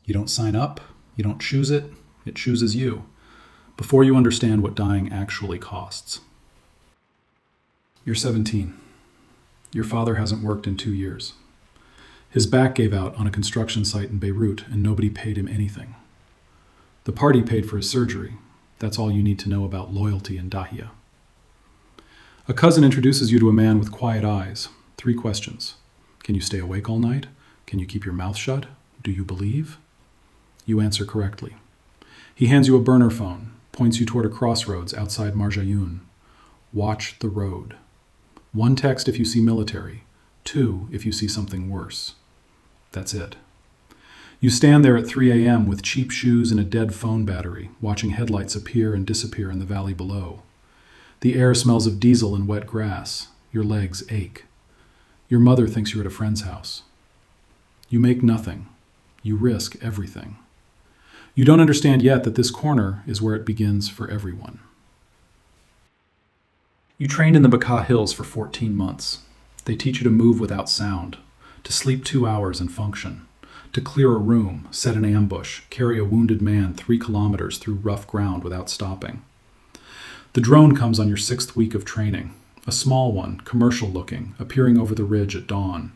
You don't sign up, you don't choose it, it chooses you, before you understand what dying actually costs. You're 17. Your father hasn't worked in 2 years. His back gave out on a construction site in Beirut, and nobody paid him anything. The party paid for his surgery. That's all you need to know about loyalty in Dahia. A cousin introduces you to a man with quiet eyes. 3 questions. Can you stay awake all night? Can you keep your mouth shut? Do you believe? You answer correctly. He hands you a burner phone, points you toward a crossroads outside Marjayoun. Watch the road. 1 text if you see military, 2 if you see something worse. That's it. You stand there at 3 a.m. with cheap shoes and a dead phone battery, watching headlights appear and disappear in the valley below. The air smells of diesel and wet grass. Your legs ache. Your mother thinks you're at a friend's house. You make nothing. You risk everything. You don't understand yet that this corner is where it begins for everyone. You trained in the Bekaa Hills for 14 months. They teach you to move without sound, to sleep 2 hours and function, to clear a room, set an ambush, carry a wounded man 3 kilometers through rough ground without stopping. The drone comes on your 6th week of training, a small one, commercial-looking, appearing over the ridge at dawn.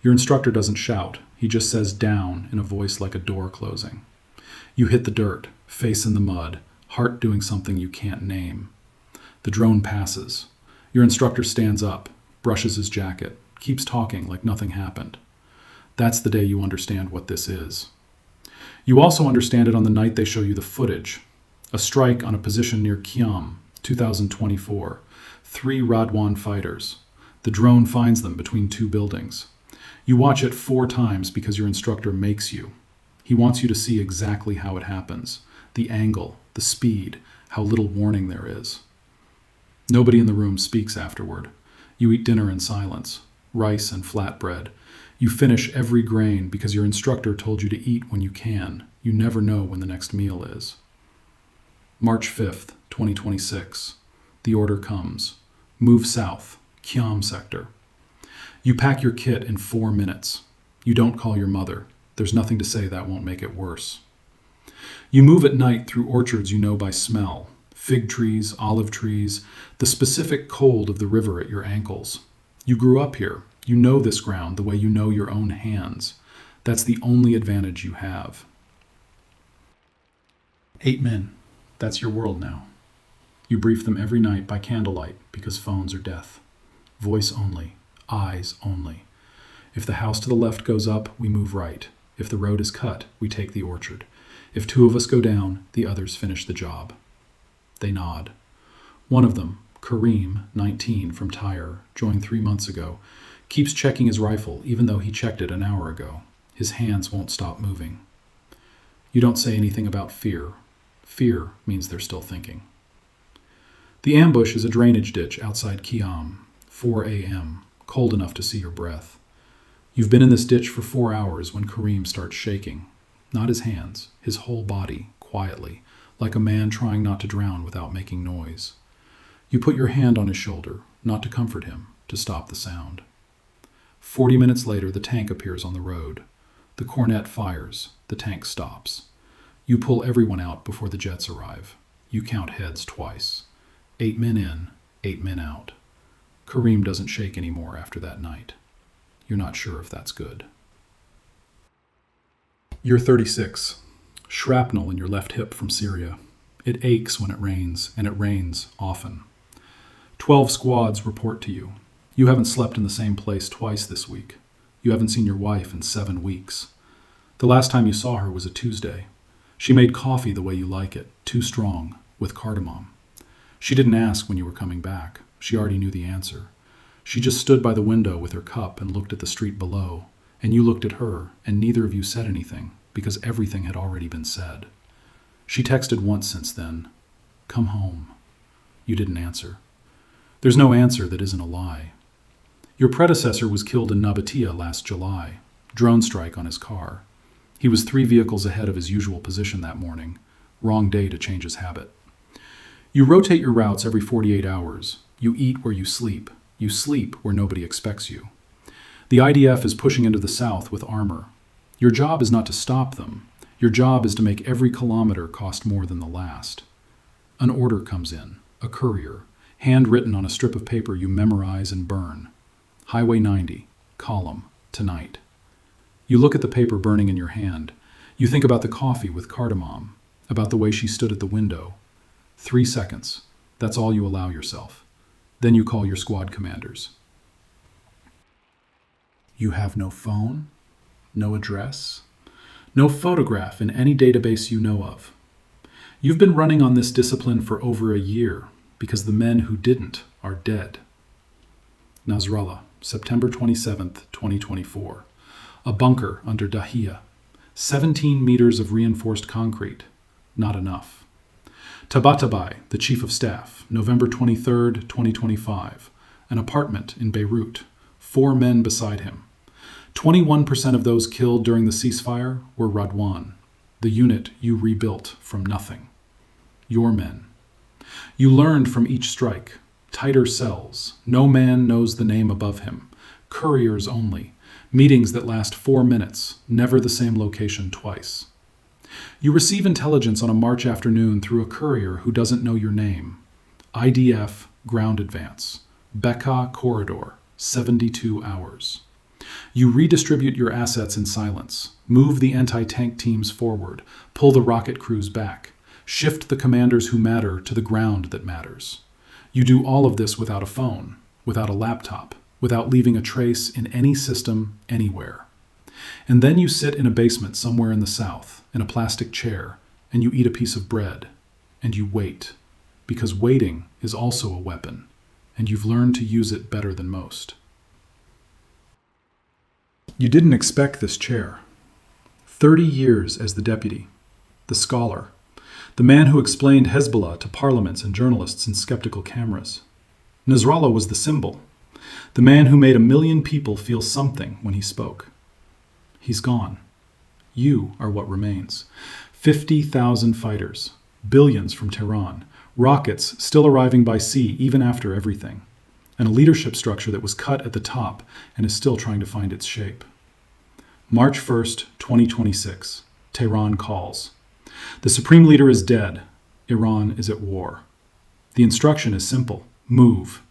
Your instructor doesn't shout. He just says down in a voice like a door closing. You hit the dirt, face in the mud, heart doing something you can't name. The drone passes. Your instructor stands up, brushes his jacket, keeps talking like nothing happened. That's the day you understand what this is. You also understand it on the night they show you the footage. A strike on a position near Kiam, 2024. 3 Radwan fighters. The drone finds them between 2 buildings. You watch it 4 times because your instructor makes you. He wants you to see exactly how it happens. The angle, the speed, how little warning there is. Nobody in the room speaks afterward. You eat dinner in silence, rice and flatbread. You finish every grain because your instructor told you to eat when you can. You never know when the next meal is. March 5th, 2026. The order comes. Move south, Kiam sector. You pack your kit in 4 minutes. You don't call your mother. There's nothing to say that won't make it worse. You move at night through orchards you know by smell. Fig trees, olive trees, the specific cold of the river at your ankles. You grew up here. You know this ground the way you know your own hands. That's the only advantage you have. 8 men. That's your world now. You brief them every night by candlelight because phones are death. Voice only. Eyes only. If the house to the left goes up, we move right. If the road is cut, we take the orchard. If 2 of us go down, the others finish the job. They nod. One of them, Kareem, 19, from Tyre, joined 3 months ago, keeps checking his rifle even though he checked it an hour ago. His hands won't stop moving. You don't say anything about fear. Fear means they're still thinking. The ambush is a drainage ditch outside Kiam, 4 a.m., cold enough to see your breath. You've been in this ditch for 4 hours when Kareem starts shaking. Not his hands, his whole body, quietly, like a man trying not to drown without making noise. You put your hand on his shoulder, not to comfort him, to stop the sound. 40 minutes later, the tank appears on the road. The cornet fires. The tank stops. You pull everyone out before the jets arrive. You count heads twice. 8 men in, 8 men out. Kareem doesn't shake anymore after that night. You're not sure if that's good. You're 36. Shrapnel in your left hip from Syria. It aches when it rains, and it rains often. 12 squads report to you. You haven't slept in the same place twice this week. You haven't seen your wife in 7 weeks. The last time you saw her was a Tuesday. She made coffee the way you like it, too strong, with cardamom. She didn't ask when you were coming back. She already knew the answer. She just stood by the window with her cup and looked at the street below, and you looked at her, and neither of you said anything, because everything had already been said. She texted once since then. Come home. You didn't answer. There's no answer that isn't a lie. Your predecessor was killed in Nabatea last July. Drone strike on his car. He was 3 vehicles ahead of his usual position that morning. Wrong day to change his habit. You rotate your routes every 48 hours. You eat where you sleep. You sleep where nobody expects you. The IDF is pushing into the south with armor. Your job is not to stop them. Your job is to make every kilometer cost more than the last. An order comes in, a courier, handwritten on a strip of paper you memorize and burn. Highway 90, column, tonight. You look at the paper burning in your hand. You think about the coffee with cardamom, about the way she stood at the window. 3 seconds. That's all you allow yourself. Then you call your squad commanders. You have no phone, no address, no photograph in any database you know of. You've been running on this discipline for over a year because the men who didn't are dead. Nasrallah, September 27th, 2024. A bunker under Dahia. 17 meters of reinforced concrete. Not enough. Tabatabai, the Chief of Staff, November 23rd, 2025. An apartment in Beirut. 4 men beside him. 21% of those killed during the ceasefire were Radwan, the unit you rebuilt from nothing. Your men. You learned from each strike. Tighter cells. No man knows the name above him. Couriers only. Meetings that last 4 minutes. Never the same location twice. You receive intelligence on a March afternoon through a courier who doesn't know your name. IDF ground advance. Bekaa corridor. 72 hours. You redistribute your assets in silence. Move the anti-tank teams forward. Pull the rocket crews back. Shift the commanders who matter to the ground that matters. You do all of this without a phone, without a laptop, without leaving a trace in any system, anywhere. And then you sit in a basement somewhere in the south, in a plastic chair, and you eat a piece of bread, and you wait, because waiting is also a weapon, and you've learned to use it better than most. You didn't expect this chair. 30 years as the deputy, the scholar, the man who explained Hezbollah to parliaments and journalists in skeptical cameras. Nasrallah was the symbol, the man who made 1 million people feel something when he spoke. He's gone. You are what remains. 50,000 fighters, billions from Tehran, rockets still arriving by sea even after everything, and a leadership structure that was cut at the top and is still trying to find its shape. March 1st, 2026. Tehran calls. The supreme leader is dead. Iran is at war. The instruction is simple. Move.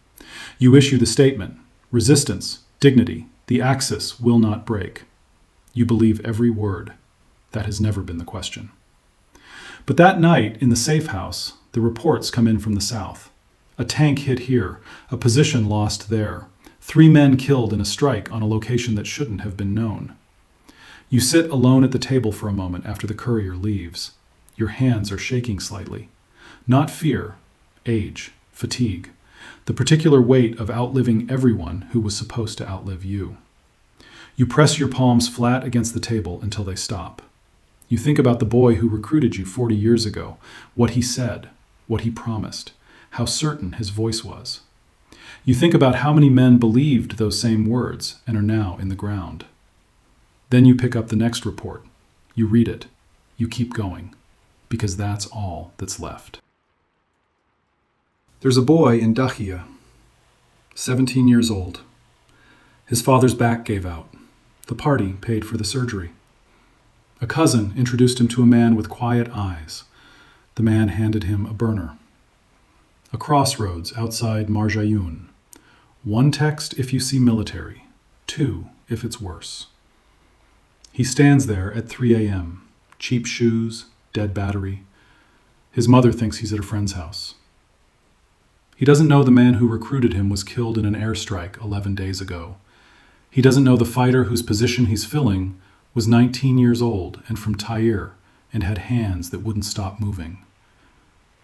You issue the statement. Resistance, dignity, the axis will not break. You believe every word. That has never been the question. But that night, in the safe house, the reports come in from the south. A tank hit here, a position lost there. 3 men killed in a strike on a location that shouldn't have been known. You sit alone at the table for a moment after the courier leaves. Your hands are shaking slightly. Not fear, age, fatigue, the particular weight of outliving everyone who was supposed to outlive you. You press your palms flat against the table until they stop. You think about the boy who recruited you 40 years ago, what he said, what he promised, how certain his voice was. You think about how many men believed those same words and are now in the ground. Then you pick up the next report. You read it. You keep going, because that's all that's left. There's a boy in Dahia, 17 years old. His father's back gave out. The party paid for the surgery. A cousin introduced him to a man with quiet eyes. The man handed him a burner. A crossroads outside Marjayoun. 1 text if you see military, 2 if it's worse. He stands there at 3 a.m., cheap shoes, dead battery. His mother thinks he's at a friend's house. He doesn't know the man who recruited him was killed in an airstrike 11 days ago. He doesn't know the fighter whose position he's filling was 19 years old and from Tyre and had hands that wouldn't stop moving.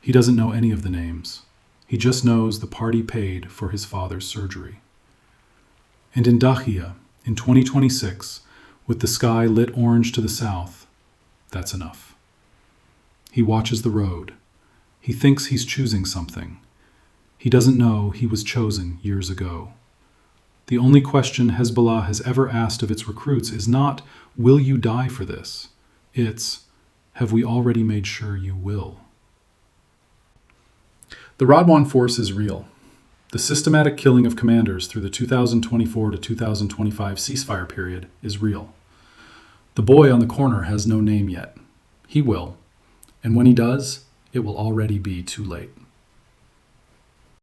He doesn't know any of the names. He just knows the party paid for his father's surgery. And in Dahia, in 2026, with the sky lit orange to the south, that's enough. He watches the road. He thinks he's choosing something. He doesn't know he was chosen years ago. The only question Hezbollah has ever asked of its recruits is not, will you die for this? It's, have we already made sure you will? The Radwan force is real. The systematic killing of commanders through the 2024 to 2025 ceasefire period is real. The boy on the corner has no name yet. He will. And when he does, it will already be too late.